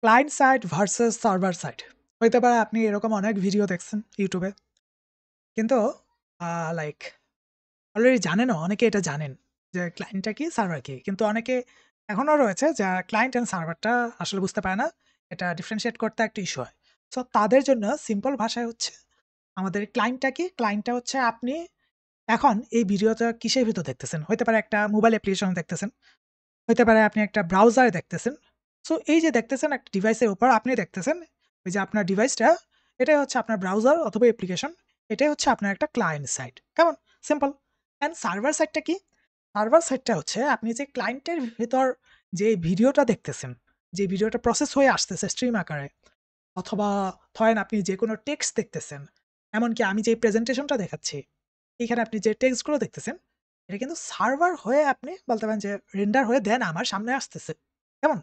Client side versus server side. হইতে পারে আপনি এরকম অনেক ভিডিও দেখছেন ইউটিউবে। কিন্তু লাইক অলরেডি জানেনও, অনেকে এটা জানেন যে ক্লায়েন্টটা কি, সার্ভার কি। কিন্তু অনেকে এখনো রয়েছে যারা ক্লায়েন্ট অ্যান্ড সার্ভারটা আসলে বুঝতে পারে না। এটা ডিফারেনশিয়েট করতে একটা ইস্যু হয়। সো তাদের জন্য সিম্পল ভাষায় হচ্ছে আমাদের ক্লায়েন্টটা কি? ক্লায়েন্টটা হচ্ছে আপনি এখন এই ভিডিওটা কিসের ভিতর দেখতেছেন? হইতে পারে একটা মোবাইল অ্যাপ্লিকেশন দেখতেছেন। হইতে পারে আপনি একটা ব্রাউজারে দেখতেছেন। সো এই যে দেখতেছেন একটা ডিভাইসের উপর আপনি দেখতেছেন, ওই যে আপনার ডিভাইসটা, এটাই হচ্ছে আপনার ব্রাউজার অথবা অ্যাপ্লিকেশন। এটাই হচ্ছে আপনার একটা ক্লায়েন্ট সাইড। কেমন? সিম্পল। অ্যান্ড সার্ভার সাইডটা কি? সার্ভার সাইডটা হচ্ছে আপনি যে ক্লায়েন্টের ভেতর যে ভিডিওটা দেখতেছেন, যে ভিডিওটা প্রসেস হয়ে আসতেছে স্ট্রিম আকারে, অথবা ধরেন আপনি যেকোনো টেক্সট দেখতেছেন। এমনকি আমি যে প্রেজেন্টেশনটা দেখাচ্ছি, এখানে আপনি যে টেক্সটগুলো দেখতেছেন, এটা কিন্তু সার্ভার হয়ে আপনি বলতে পারেন যে রেন্ডার হয়ে দেন আমার সামনে আসতেছে। কেমন?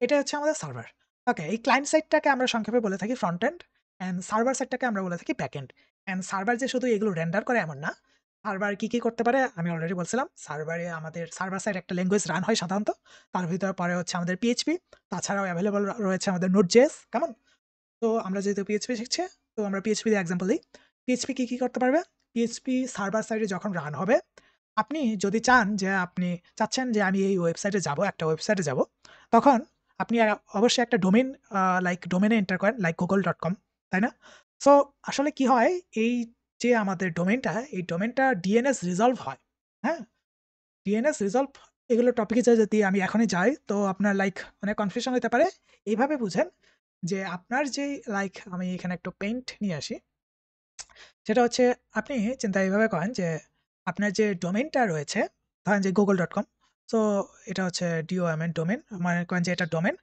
এটা হচ্ছে আমাদের সার্ভার। ওকে, এই ক্লায়েন্ট সাইডটাকে আমরা সংক্ষেপে বলে থাকি ফ্রন্ট এন্ড, অ্যান্ড সার্ভার সাইডটাকে আমরা বলে থাকি ব্যাক এন্ড। অ্যান্ড সার্ভার যে শুধু এগুলো রেন্ডার করে এমন না। সার্ভার কি করতে পারে আমি অলরেডি বলছিলাম। সার্ভারে আমাদের সার্ভার সাইড একটা ল্যাঙ্গুয়েজ রান হয় সাধারণত। তার ভিতরে পরে হচ্ছে আমাদের PHP, তাছাড়াও এভেইলেবল রয়েছে আমাদের Node.js। কেমন? তো আমরা যেহেতু PHP শিখছি, তো আমরা PHP দিয়ে এক্সাম্পল দিই। PHP কি করতে পারবে? PHP সার্ভার সাইডে যখন রান হবে, আপনি যদি চান যে আপনি চাচ্ছেন যে আমি এই ওয়েবসাইটে যাবো, একটা ওয়েবসাইটে যাবো, তখন আপনি অবশ্যই একটা ডোমেইন লাইক ডোমেইনে এন্টার করেন লাইক google.com, তাই না? সো আসলে কি হয়, এই যে আমাদের ডোমেইনটা, এই ডোমেইনটা DNS রিজলভ হয়। হ্যাঁ? DNS রিজলভ এগুলো টপিকে যদি আমি এখনই যাই, তো আপনার লাইক অনেক কনফিউশন হইতে পারে। এইভাবে বুঝেন যে আপনার যেই লাইক আমি এখানে একটু পেইন্ট নিয়ে আসি। সেটা হচ্ছে আপনি চিন্তা এইভাবে করেন যে আপনার যে ডোমেইনটা রয়েছে, ধরেন যে google.com। সো এটা হচ্ছে DOMN ডোমেইন। মনে করেন যে এটা ডোমেইন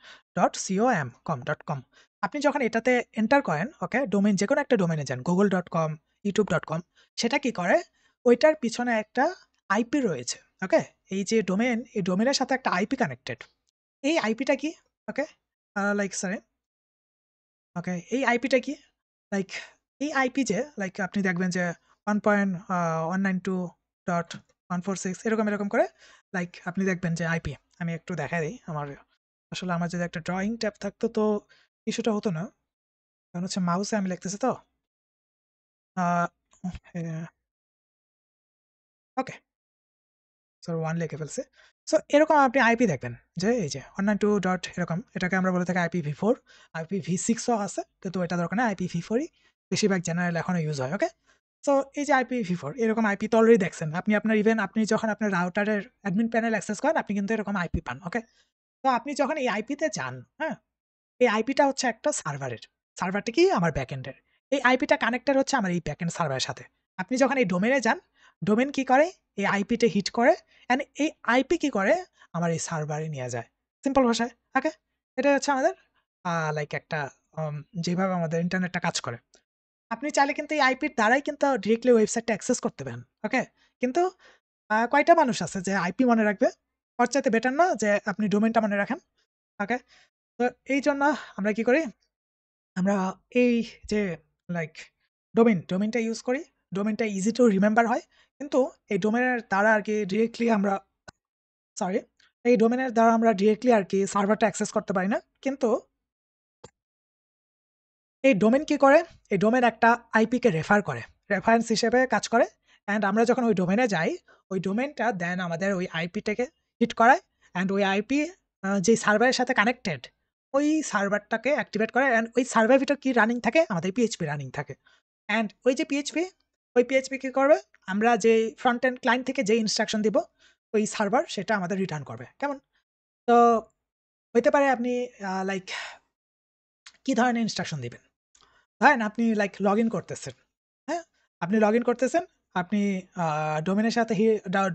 .com. আপনি যখন এটাতে এন্টার করেন, ওকে? ডোমেইন যেকোনো একটা ডোমেইনে যান, google.com, youtube.com। সেটা কি করে? ওইটার পিছনে একটা আইপি রয়েছে, ওকে? এই যে ডোমেইন, এই ডোমেইনের সাথে একটা আইপি কানেক্টেড। এই আইপিটা কি? ওকে? লাইক সরি, ওকে, এই আইপিটা কি? লাইক এই আইপি যে লাইক আপনি দেখবেন যে 1.192.146 এরকম করে লাইক আপনি দেখবেন যে আইপি। আমি একটু দেখাই দেই। আসলে আমার যদি একটা ড্রয়িং ট্যাব থাকতো তো ইস্যুটা হতো না। কারণ হচ্ছে মাউসে আমি লিখতেছি তো। আ হ্যাঁ, ওকে। সো 1 লিখে ফেলছি। সো এরকম আপনি আইপি দেখবেন যে এই যে 192 ডট এরকম, এটাকে আমরা বলে থাকি IPv4, IPv6 ও আছে। কিন্তু এটা দরকার নাই, IPv4 ই বেশিরভাগ জেনারেল এখনো ইউজ হয়, ওকে? সো এই যে IPv4 এরকম আইপি তো অলরেডি দেখছেন। আপনি আপনার ইভেন আপনি যখন আপনার রাউটারের অ্যাডমিন প্যানেল অ্যাক্সেস করেন, আপনি কিন্তু এরকম আইপি পান, ওকে? তো আপনি যখন এই আইপিতে যান, হ্যাঁ? এই আইপিটা হচ্ছে একটা সার্ভারের। সার্ভারটা কি? আমার ব্যাকএন্ডের। এই আইপিটা কানেক্টেড হচ্ছে আমার এই ব্যাকএন্ড সার্ভারের সাথে। আপনি যখন এই ডোমেইনে যান, ডোমেইন কি করে? এই আইপিতে হিট করে অ্যান্ড এই আইপি কি করে? আমার এই সার্ভারে নিয়ে যায়। সিম্পল ভাষায়, ওকে? এটাই হচ্ছে আমাদের লাইক একটা আম যেভাবে আমাদের ইন্টারনেটটা কাজ করে। আপনি চাইলে কিন্তু এই আইপির দ্বারাই কিন্তু ডিরেক্টলি ওয়েবসাইটটা অ্যাক্সেস করতে পারেন, ওকে? কিন্তু কয়টা মানুষ আছে যে আইপি মনে রাখবে? ওর চাইতে বেটার না যে আপনি ডোমেইনটা মনে রাখেন, ওকে? তো এইজন্য আমরা কি করি? আমরা এই যে লাইক ডোমেইনটা ইউজ করি। ডোমেইনটা ইজি টু রিমেম্বার হয়। কিন্তু এই ডোমেইনের দ্বারা আরকি ডিরেক্টলি আমরা সরি, এই ডোমেইনের দ্বারা আমরা ডিরেক্টলি আরকি সার্ভারটা অ্যাক্সেস করতে পারি না। কিন্তু এই ডোমেইন কি করে? এই ডোমেইন একটা আইপি কে রেফার করে। রেফারেন্স হিসেবে কাজ করে। অ্যান্ড আমরা যখন ওই ডোমেইনে যাই, ওই ডোমেইনটা দেন আমাদের ওই আইপিটাকে হিট করায়। অ্যান্ড ওই আইপি যেই সার্ভারের সাথে কানেক্টেড, ওই সার্ভারটাকে অ্যাক্টিভেট করে। অ্যান্ড ওই সার্ভারের ভিতর কি রানিং থাকে? আমাদের PHP রানিং থাকে। অ্যান্ড ওই যে PHP, ওই PHP কি করবে? আমরা যে ফ্রন্ট এন্ড ক্লায়েন্ট থেকে যে ইনস্ট্রাকশন দিব, ওই সার্ভার সেটা আমাদের রিটার্ন করবে। কেমন? তো হইতে পারে আপনি লাইক কি ধরনের ইনস্ট্রাকশন দিবেন? ধরেন আপনি লাইক লগইন করতেছেন। হ্যাঁ? আপনি লগইন করতেছেন। আপনি আ ডোমেইনের সাথে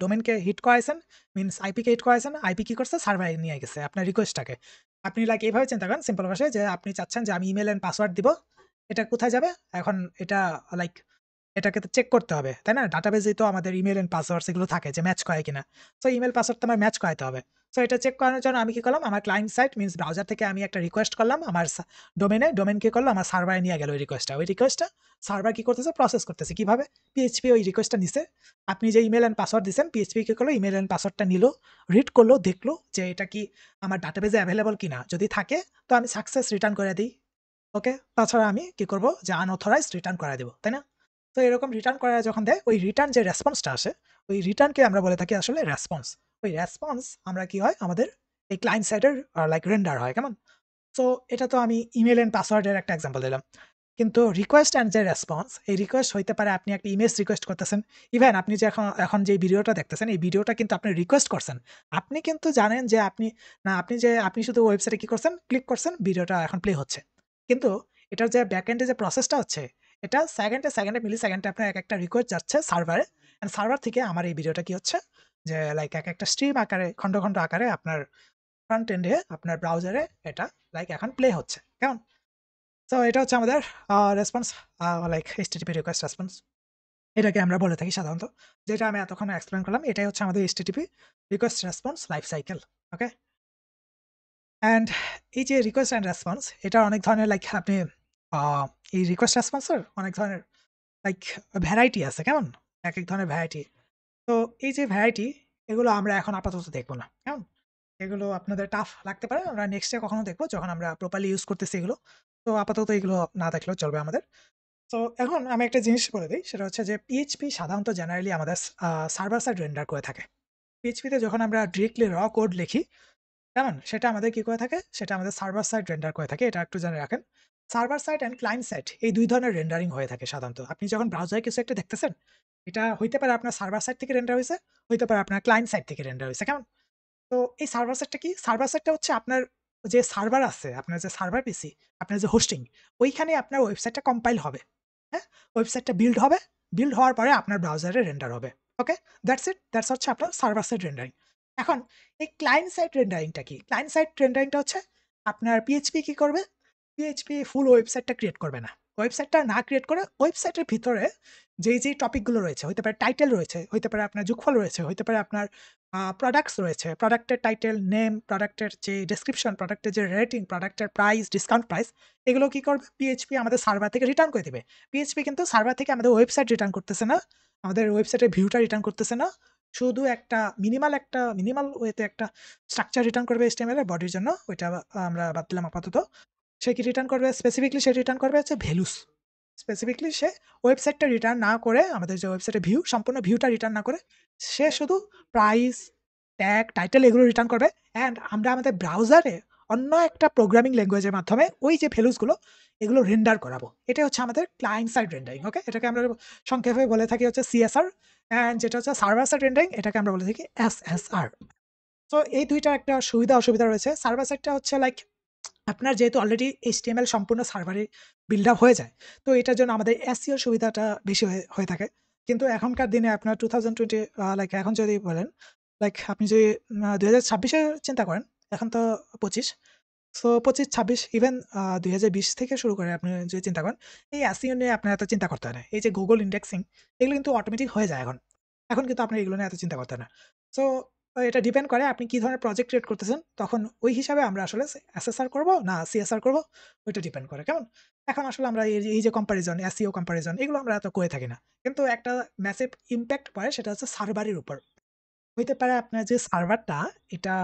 ডোমেইনকে হিট করাইছেন। মিনস আইপি কে হিট করাইছেন। আইপি কি করছে? সার্ভারে নিয়ে গেছে আপনার রিকোয়েস্টটাকে। আপনি লাইক এভাবে চিন্তা করেন সিম্পল ভাষায় যে আপনি চাচ্ছেন যে আমি ইমেইল এন্ড পাসওয়ার্ড দিব। এটা কোথায় যাবে? এখন এটা লাইক এটাকে তো চেক করতে হবে, তাই না? ডাটাবেজেই তো আমাদের ইমেইল এন্ড পাসওয়ার্ডস এগুলো থাকে যে ম্যাচ করে কিনা। সো ইমেইল পাসওয়ার্ড তো আমার ম্যাচ করাইতে হবে। সো এটা চেক করানোর জন্য আমি কি করলাম, আমার ক্লায়েন্ট সাইট মিনস ব্রাউজার থেকে আমি একটা রিকোয়েস্ট করলাম আমার ডোমেন কি করলো, আমার সার্ভারে নিয়ে গেল ওই রিকোয়েস্টটা। ওই রিকোয়েস্টটা সার্ভার কি করতেছে, প্রসেস করতেছে। কিভাবে? পিএইচপি ওই রিকোয়েস্টটা নিছে। আপনি যে ইমেইল এন্ড পাসওয়ার্ড দিছেন, পিএইচপি কি করলো, ইমেইল এন্ড পাসওয়ার্ডটা নিল, রিড করলো, দেখলো যে এটা কি আমার ডাটাবেজে অ্যাভেলেবল কিনা। যদি থাকে তো আমি সাকসেস রিটার্ন করে দিই। ওকে? তাছাড়া আমি কি করব, যে আনঅথরাইজড রিটার্ন করায় দেব। তাই না? তো এরকম রিটার্ন করা যখন দেয়, ওই রিটার্ন যে রেসপন্সটা আসে, ওই রিটার্নকে আমরা বলে থাকি আসলে রেসপন্স। ওই রেসপন্স আমরা কি হয়, আমাদের এই ক্লায়েন্ট সাইডের লাইক রেন্ডার হয়। কেমন? সো এটা তো আমি ইমেইল এন্ড পাসওয়ার্ডের একটা এক্সাম্পল দিলাম। কিন্তু রিকোয়েস্ট অ্যান্ড যে রেসপন্স, এই রিকোয়েস্ট হইতে পারে আপনি একটা ইমেজ রিকোয়েস্ট করতেছেন। ইভেন আপনি যে এখন এখন যে ভিডিওটা দেখতেছেন, এই ভিডিওটা কিন্তু আপনি রিকোয়েস্ট করছেন। আপনি কিন্তু জানেন যে আপনি শুধু ওয়েবসাইটে কি করছেন, ক্লিক করছেন, ভিডিওটা এখন প্লে হচ্ছে। কিন্তু এটার যে ব্যাকএন্ডে যে প্রসেসটা হচ্ছে, এটা সেকেন্ডে মিলি সেকেন্ডে আপনার একটা রিকোয়েস্ট যাচ্ছে সার্ভারে। অ্যান্ড সার্ভার থেকে আমার এই ভিডিওটা কি হচ্ছে, যে লাইক একটা স্ট্রিম আকারে, খন্ড আকারে আপনার ফ্রন্ট এন্ডে, আপনার ব্রাউজারে এটা লাইক এখন প্লে হচ্ছে। কেমন? সো এটা হচ্ছে আমাদের response, like HTTP request response. এটাকে আমরা বলে থাকি সাধারণত। যেটা আমি এতক্ষণ এক্সপ্লেইন করলাম, এটাই হচ্ছে আমাদের HTTP request response life cycle. Okay? And এই যে রিকোয়েস্ট অ্যান্ড রেসপন্স, এটার অনেক ধরনের লাইক আপনি আ এই রিকোয়েস্ট রেসপন্সের অনেক ধরনের লাইক ভ্যারাইটি আছে। কেমন? একেক ধরনের ভ্যারাইটি। তো এই যে ভ্যারাইটি, এগুলো আমরা এখন আপাতত দেখব না। কেমন? এগুলো আপনাদের টাফ লাগতে পারে। আমরা নেক্সট ডে কখনো দেখব যখন আমরা প্রপারলি ইউজ করতেছি এগুলো। তো আপাতত এগুলো না দেখলেও চলবে আমাদের। তো এখন আমি একটা জিনিস বলে দেই, সেটা হচ্ছে যে PHP সাধারণত জেনারেলি আমাদের সার্ভার সাইড রেন্ডার করে থাকে। PHP তে যখন আমরা ডিরেক্টলি কোড লিখি, কেমন? সেটা আমাদের কি করে থাকে? সেটা আমাদের সার্ভার সাইড রেন্ডার করে থাকে। এটা একটু জেনে রাখেন। Server side and client side এই ২ ধরনের রেন্ডারিং হয়ে থাকে সাধারণত। আপনি যখন ব্রাউজারে কিছু একটা দেখতেছেন, এটা হইতে পারে আপনার সার্ভার সাইড থেকে রেন্ডার হইছে, হইতে পারে আপনার ক্লায়েন্ট সাইড থেকে রেন্ডার হইছে। কেমন? তো এই সার্ভার সাইডটা কি? সার্ভার সাইডটা হচ্ছে আপনার যে সার্ভার আছে, আপনার যে সার্ভার পিসি, আপনার যে হোস্টিং, ওইখানে আপনার ওয়েবসাইটটা কম্পাইল হবে। হ্যাঁ? ওয়েবসাইটটা বিল্ড হবে। বিল্ড হওয়ার পরে আপনার ব্রাউজারে রেন্ডার হবে। ওকে? That's it. দ্যাটস হচ্ছে আপনার সার্ভার সাইড রেন্ডারিং। এখন এই ক্লায়েন্ট সাইড রেন্ডারিংটা কি? ক্লায়েন্ট সাইড রেন্ডারিংটা হচ্ছে আপনার PHP কি করবে? PHP ফুল ওয়েবসাইটটা ক্রিয়েট করবে না। ওয়েবসাইটটা না ক্রিয়েট করে ওয়েবসাইটের ভিতরে যেই টপিকগুলো রয়েছে, হইতে পারে টাইটেল রয়েছে, হইতে পারে আপনার যোগফল রয়েছে, হইতে পারে আপনার প্রোডাক্টস রয়েছে। প্রোডাক্টের টাইটেল, নেম, প্রোডাক্টের যে ডেসক্রিপশন, প্রোডাক্টের যে রেটিং, প্রোডাক্টের প্রাইস, ডিসকাউন্ট প্রাইস, এগুলো কি করবে? PHP আমাদের সার্ভার থেকে রিটার্ন করে দিবে। PHP কিন্তু সার্ভার থেকে আমাদের ওয়েবসাইট রিটার্ন করতেছে না। আমাদের ওয়েবসাইটের ভিউটা রিটার্ন করতেছে না। শুধু মিনিমাল ওয়েতে একটা স্ট্রাকচার রিটার্ন করবে HTML এর বডির জন্য। ওইটা আমরা বাদ দিলাম আপাতত। সে কি রিটার্ন করবে? স্পেসিফিকলি সে রিটার্ন করবে হচ্ছে ভ্যালুস। স্পেসিফিকলি সে ওয়েবসাইটটা রিটার্ন না করে, আমাদের যে ওয়েবসাইটের ভিউ, সম্পূর্ণ ভিউটা রিটার্ন না করে, সে শুধু প্রাইস, ট্যাগ, টাইটেল এগুলো রিটার্ন করবে। অ্যান্ড আমরা আমাদের ব্রাউজারে অন্য একটা প্রোগ্রামিং ল্যাঙ্গুয়েজের মাধ্যমে ওই যে ভ্যালুসগুলো, এগুলো রেন্ডার করাবো। এটাই হচ্ছে আমাদের ক্লায়েন্ট সাইড রেন্ডারিং। ওকে? এটাকে আমরা সংক্ষেপে বলে থাকি হচ্ছে CSR। অ্যান্ড যেটা হচ্ছে সার্ভার সাইড রেন্ডারিং, এটাকে আমরা বলে থাকি SSR। সো এই ২ টার একটা সুবিধা অসুবিধা রয়েছে। সার্ভার সাইডটা হচ্ছে লাইক আপনার যেহেতু অলরেডি HTML সম্পূর্ণ সার্ভারে বিল্ড আপ হয়ে যায়। তো এটার জন্য আমাদের SEO সুবিধাটা বেশি হয়ে থাকে। কিন্তু এখনকার দিনে আপনার 2020 লাইক এখন যদি বলেন, লাইক আপনি যদি ২০২৬ এর চিন্তা করেন, এখন তো ২৫। সো ২৫-২৬ ইভেন ২০২০ থেকে শুরু করে আপনি যদি চিন্তা করেন, এই SEO নিয়ে আপনার এত চিন্তা করতে হয় না। এই যে Google ইনডেক্সিং, এগুলো কিন্তু অটোমেটিক হয়ে যায় এখন। এখন কিন্তু আপনার এগুলো নিয়ে এত চিন্তা করতে হয় না। সো এটা ডিপেন্ড করে আপনি কি ধরনের প্রজেক্ট ক্রিয়েট করতেছেন। তখন ওই হিসাবে আমরা আসলে SSR করব না CSR করব, ওইটা ডিপেন্ড করে। কেমন? এখন আসলে আমরা এই যে কম্প্যারিজন, SEO কম্প্যারিজন, এগুলো আমরা এত করে থাকি না। কিন্তু একটা ম্যাসিভ ইমপ্যাক্ট পড়ে, সেটা হচ্ছে সার্ভারের উপর। হইতে পারে আপনার যে সার্ভারটা, এটা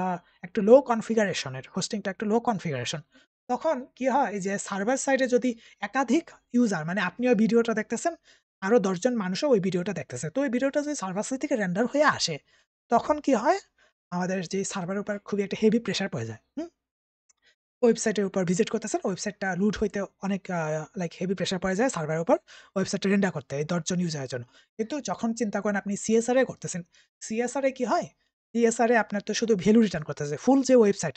একটু লো কনফিগারেশন এর, হোস্টিংটা একটু লো কনফিগারেশন। তখন কি হয়, যে সার্ভার সাইডে যদি একাধিক ইউজার, মানে আপনিও ভিডিওটা দেখতেছেন, আরো ১০ জন মানুষও ওই ভিডিওটা দেখতেছে। তো ওই ভিডিওটা যদি সার্ভার সাইড থেকে রেন্ডার হয়ে আসে, তখন কি হয়? আমাদের যে সার্ভারের উপর খুবই একটা হেভি প্রেশার পড়ে যায়। হুম? ওয়েবসাইটের উপর ভিজিট করতেছেন, ওয়েবসাইটটা লুট হইতে অনেক লাইক হেভি প্রেশার পড়ে যায় সার্ভারের উপর, ওয়েবসাইটটা রেন্ডার করতে এই ১০ জন ইউজারের জন্য। কিন্তু যখন চিন্তা করেন আপনি CSR এ করতেছেন, CSR এ কি হয়? CSR এ আপনার তো শুধু ভ্যালু রিটার্ন করতেছে। ফুল যে ওয়েবসাইট,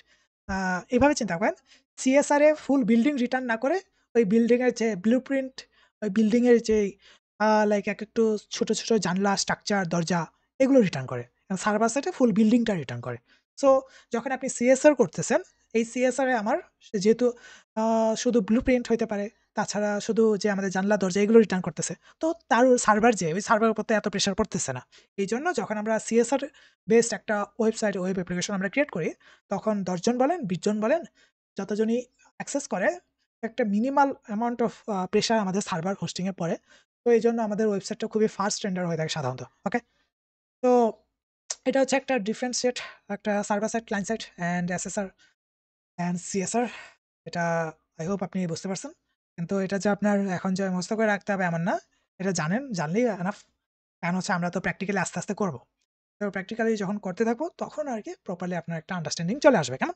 আ এভাবে চিন্তা করেন, CSR এ ফুল বিল্ডিং রিটার্ন না করে, ওই বিল্ডিং এর যে ব্লুপ্রিন্ট, ওই বিল্ডিং এর যেই লাইক একটু ছোট জানলা, স্ট্রাকচার, দরজা, এগুলো রিটার্ন করে। সার্ভার সাইডে ফুল বিল্ডিংটা রিটার্ন করে। সো যখন আপনি CSR করতেছেন, এই সিএসআর এ আমার যেহেতু শুধু ব্লুপ্রিন্ট হইতে পারে, তাছাড়া শুধু যে আমাদের জানলা দরজা এগুলো রিটার্ন করতেছে। তো তার সার্ভার যে ওই সার্ভারের উপর তো এত প্রেশার পড়তেছে না। এইজন্য যখন আমরা সিএসআর বেসড একটা ওয়েবসাইট, ওয়েব অ্যাপ্লিকেশন আমরা ক্রিয়েট করি, তখন ১০ জন বলেন, ২০ জন বলেন, যতজনই অ্যাক্সেস করে একটা মিনিমাল অ্যামাউন্ট অফ প্রেশার আমাদের সার্ভার হোস্টিং এ পড়ে। তো এইজন্য আমাদের ওয়েবসাইটটা খুবই ফাস্ট রেন্ডার হয়ে থাকে সাধারণত। ওকে? তো এটা হচ্ছে একটা ডিফারেনশিয়েট একটা server side, client side and SSR and CSR. এটা আই হোপ আপনি বুঝতে পারছেন। কিন্তু এটা যে আপনার এখন যে মুখস্থ করে রাখতে হবে এমন না। এটা জানলেই এনাফ। কারণ হচ্ছে আমরা তো প্র্যাকটিক্যালি আস্তে, আস্তে করব। তো প্র্যাকটিক্যালি যখন করতে থাকবো তখন আরকি প্রপারলি আপনার একটা আন্ডারস্ট্যান্ডিং চলে আসবে। কেমন?